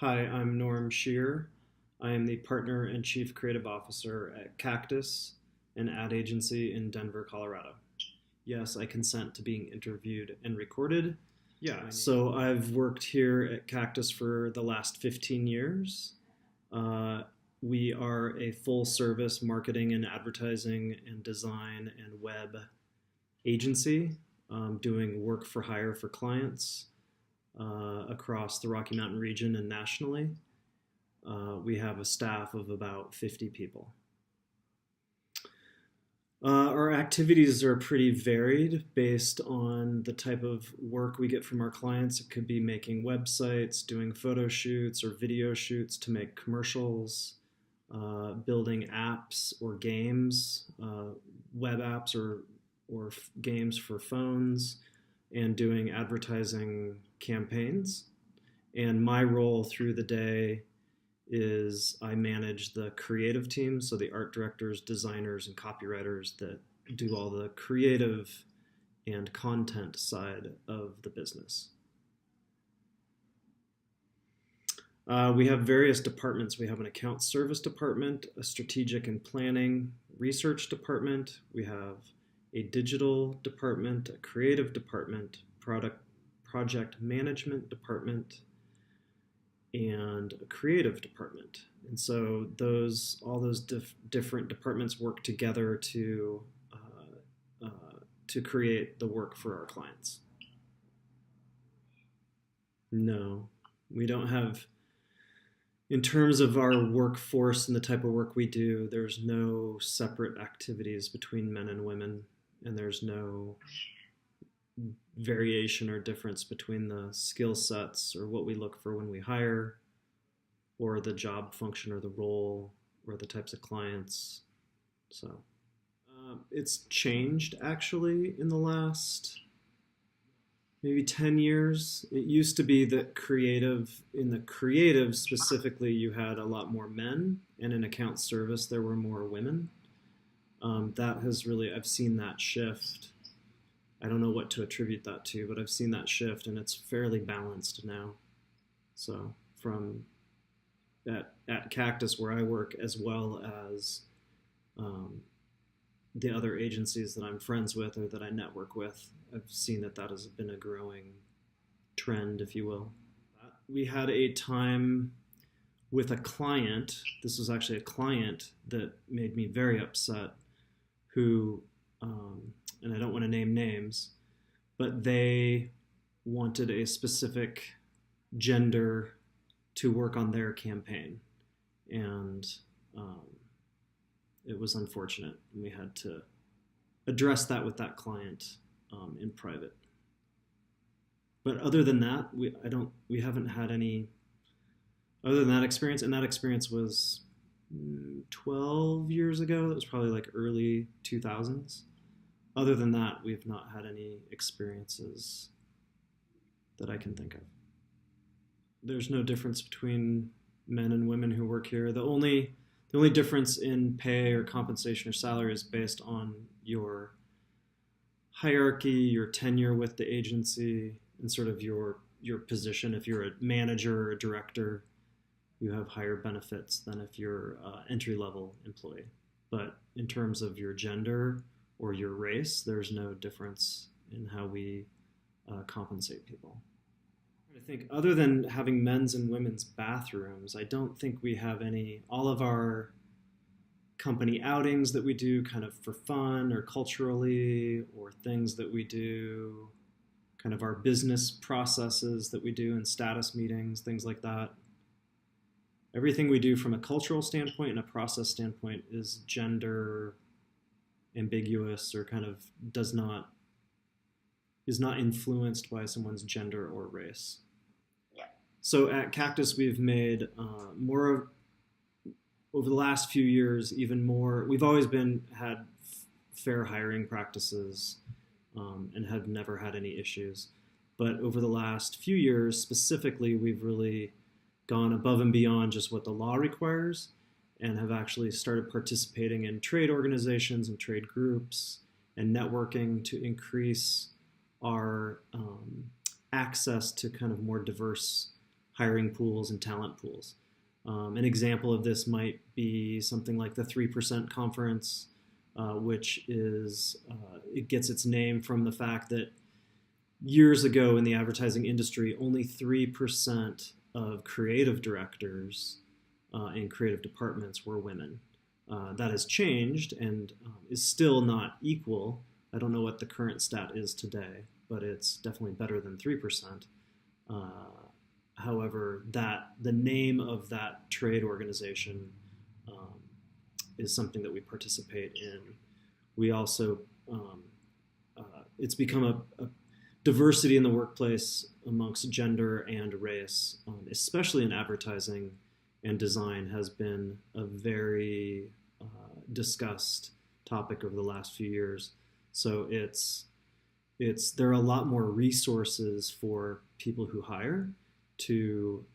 Hi, I'm Norm Shear. I am the partner and chief creative officer at Cactus, an ad agency in Denver, Colorado. Yes, I consent to being interviewed and recorded. Yeah, so I've worked here at Cactus for the last 15 years. Uh, we are a full service marketing and advertising and design and web agency, doing work for hire for clients across the Rocky Mountain region and nationally. We have a staff of about 50 people. Our activities are pretty varied based on the type of work we get from our clients. It could be making websites, doing photo shoots or video shoots to make commercials, building apps or games, web apps or games for phones, and doing advertising campaigns. And my role through the day is I manage the creative team, so the art directors, designers, and copywriters that do all the creative and content side of the business. We have various departments. We have an account service department, a strategic and planning research department. We have a digital department, a creative department, project management department, and a creative department. And so all those different departments work together to create the work for our clients. No, we don't have, in terms of our workforce and the type of work we do, there's no separate activities between men and women, and there's no variation or difference between the skill sets or what we look for when we hire, or the job function or the role or the types of clients. So it's changed actually in the last maybe 10 years. It used to be that in the creative specifically, you had a lot more men, and in account service, there were more women. I've seen that shift. I don't know what to attribute that to, but I've seen that shift, and it's fairly balanced now. So from at Cactus, where I work, as well as the other agencies that I'm friends with or that I network with, I've seen that has been a growing trend, if you will. We had a time with a client. This was actually a client that made me very upset, who, and I don't want to name names, but they wanted a specific gender to work on their campaign. And it was unfortunate. And we had to address that with that client in private. But other than that, we haven't had any, other than that experience, and that experience was 12 years ago. That was probably like early 2000s. Other than that, we've not had any experiences that I can think of. There's no difference between men and women who work here. The only difference in pay or compensation or salary is based on your hierarchy, your tenure with the agency, and sort of your position. If you're a manager or a director, you have higher benefits than if you're an entry-level employee. But in terms of your gender or your race, there's no difference in how we compensate people. I think other than having men's and women's bathrooms, I don't think we have any. All of our company outings that we do kind of for fun or culturally, or things that we do, kind of our business processes that we do in status meetings, things like that. Everything we do from a cultural standpoint and a process standpoint is gender ambiguous, or kind of is not influenced by someone's gender or race. Yeah. So at Cactus, we've made more over the last few years, even more. We've always had fair hiring practices and have never had any issues. But over the last few years, specifically, we've really gone above and beyond just what the law requires, and have actually started participating in trade organizations and trade groups and networking to increase our access to kind of more diverse hiring pools and talent pools. An example of this might be something like the 3% Conference, which is, it gets its name from the fact that years ago in the advertising industry, only 3% of creative directors in creative departments were women. That has changed and is still not equal. I don't know what the current stat is today, but it's definitely better than 3%. However, the name of that trade organization is something that we participate in. We also, it's become a diversity in the workplace amongst gender and race, especially in advertising and design, has been a very discussed topic over the last few years. So there are a lot more resources for people who hire to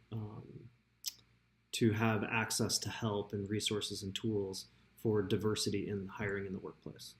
have access to help and resources and tools for diversity in hiring in the workplace.